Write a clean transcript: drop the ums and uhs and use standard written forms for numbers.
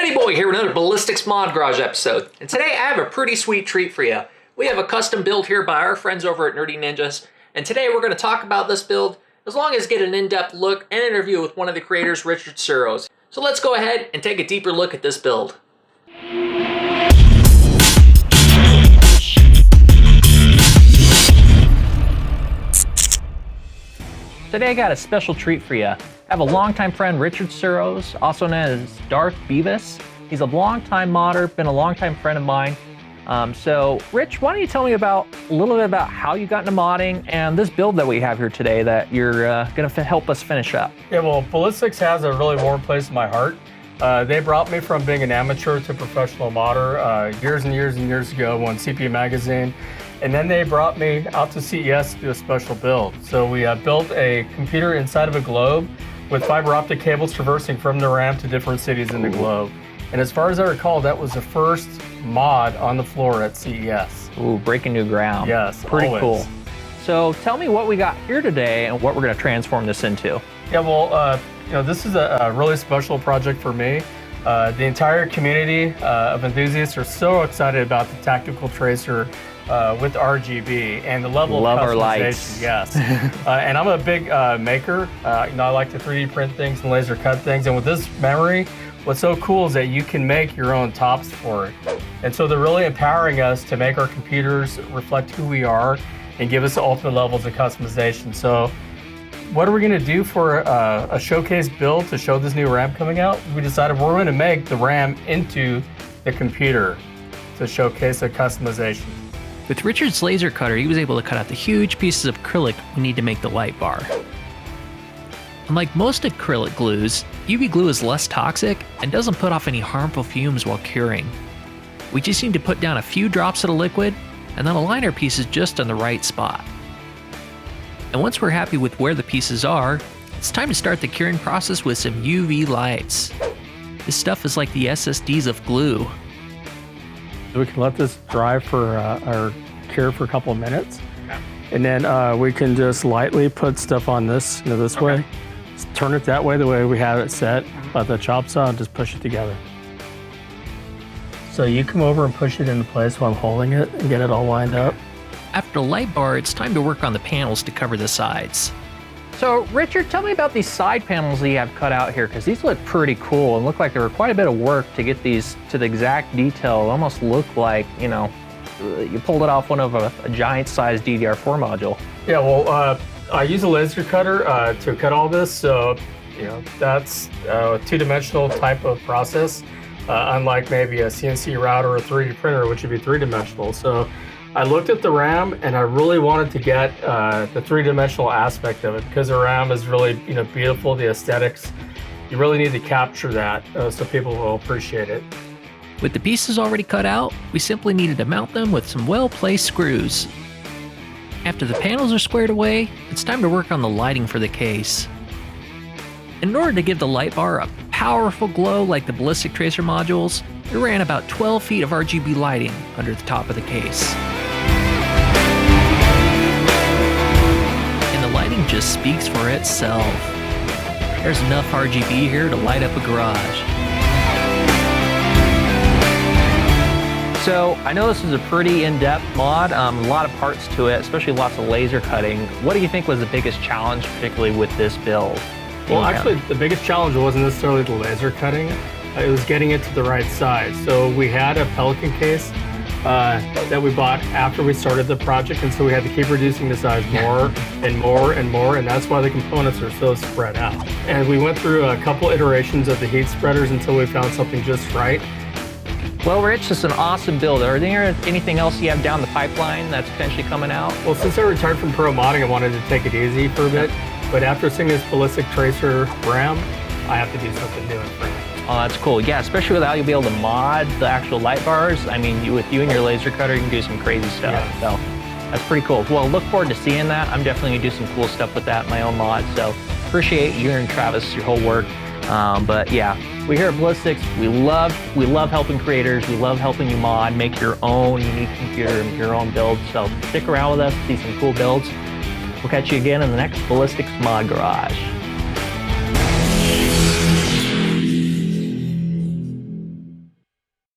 Eddie Boy here with another Ballistix Mod Garage episode. And today I have a pretty sweet treat for you. We have a custom build here by our friends over at Nerdy Ninjas. And today we're going to talk about this build, as long as get an in-depth look and interview with one of the creators, Richard Suros. So let's go ahead and take a deeper look at this build. Today I got a special treat for you. I have a longtime friend, Richard Suros, also known as Darth Beavis. He's a longtime modder, been a longtime friend of mine. So Rich, why don't you tell me a little bit about how you got into modding and this build that we have here today that you're gonna help us finish up. Yeah, well, Ballistix has a really warm place in my heart. They brought me from being an amateur to professional modder years and years and years ago on CPU Magazine. And then they brought me out to CES to do a special build. So we built a computer inside of a globe with fiber optic cables traversing from the RAM to different cities in the globe. And as far as I recall, that was the first mod on the floor at CES. Ooh, breaking new ground. Yes, pretty always. Cool. So tell me what we got here today and what we're gonna transform this into. Yeah, well, this is a really special project for me. The entire community of enthusiasts are so excited about the tactical tracer with RGB and the level of customization. Our lights. Yes. And I'm a big maker. I like to 3D print things and laser cut things. And with this memory, what's so cool is that you can make your own tops for it. And so they're really empowering us to make our computers reflect who we are and give us the ultimate levels of customization. So what are we going to do for a showcase build to show this new RAM coming out? We decided we're going to make the RAM into the computer to showcase the customization. With Richard's laser cutter, he was able to cut out the huge pieces of acrylic we need to make the light bar. Unlike most acrylic glues, UV glue is less toxic and doesn't put off any harmful fumes while curing. We just need to put down a few drops of the liquid and then align our pieces just on the right spot. And once we're happy with where the pieces are, it's time to start the curing process with some UV lights. This stuff is like the SSDs of glue. We can let this dry for or cure for a couple of minutes, and then we can just lightly put stuff on this, this way. Just turn it that way, the way we have it set. Let the chop saw and just push it together. So you come over and push it into place while I'm holding it and get it all lined up. After the light bar, it's time to work on the panels to cover the sides. So Richard, tell me about these side panels that you have cut out here, because these look pretty cool and look like there were quite a bit of work to get these to the exact detail. It almost looked like, you pulled it off one of a giant-sized DDR4 module. Yeah, well, I use a laser cutter to cut all this, so that's a two-dimensional type of process, unlike maybe a CNC router or a 3D printer, which would be three-dimensional. So I looked at the RAM and I really wanted to get the three-dimensional aspect of it, because the RAM is really beautiful, the aesthetics. You really need to capture that so people will appreciate it. With the pieces already cut out, we simply needed to mount them with some well-placed screws. After the panels are squared away, it's time to work on the lighting for the case. In order to give the light bar a powerful glow like the ballistic tracer modules, we ran about 12 feet of RGB lighting under the top of the case. And the lighting just speaks for itself. There's enough RGB here to light up a garage. So I know this is a pretty in-depth mod, a lot of parts to it, especially lots of laser cutting. What do you think was the biggest challenge, particularly with this build? Well, actually, the biggest challenge wasn't necessarily the laser cutting. It was getting it to the right size. So we had a Pelican case that we bought after we started the project, and so we had to keep reducing the size more and more and more, and that's why the components are so spread out. And we went through a couple iterations of the heat spreaders until we found something just right. Well, Rich, this is an awesome build. Are there anything else you have down the pipeline that's potentially coming out? Well, since I retired from pro modding, I wanted to take it easy for a bit. But after seeing this ballistic tracer RAM, I have to do something new and fresh. Oh, that's cool. Yeah, especially with how you'll be able to mod the actual light bars. I mean, with you and your laser cutter, you can do some crazy stuff. Yeah. So that's pretty cool. Well, look forward to seeing that. I'm definitely gonna do some cool stuff with that in my own mod. So appreciate you and Travis, your whole work. But yeah, we here at Ballistix, we love helping creators. We love helping you mod, make your own unique computer, your own build. So stick around with us, see some cool builds. We'll catch you again in the next Ballistix Mod Garage.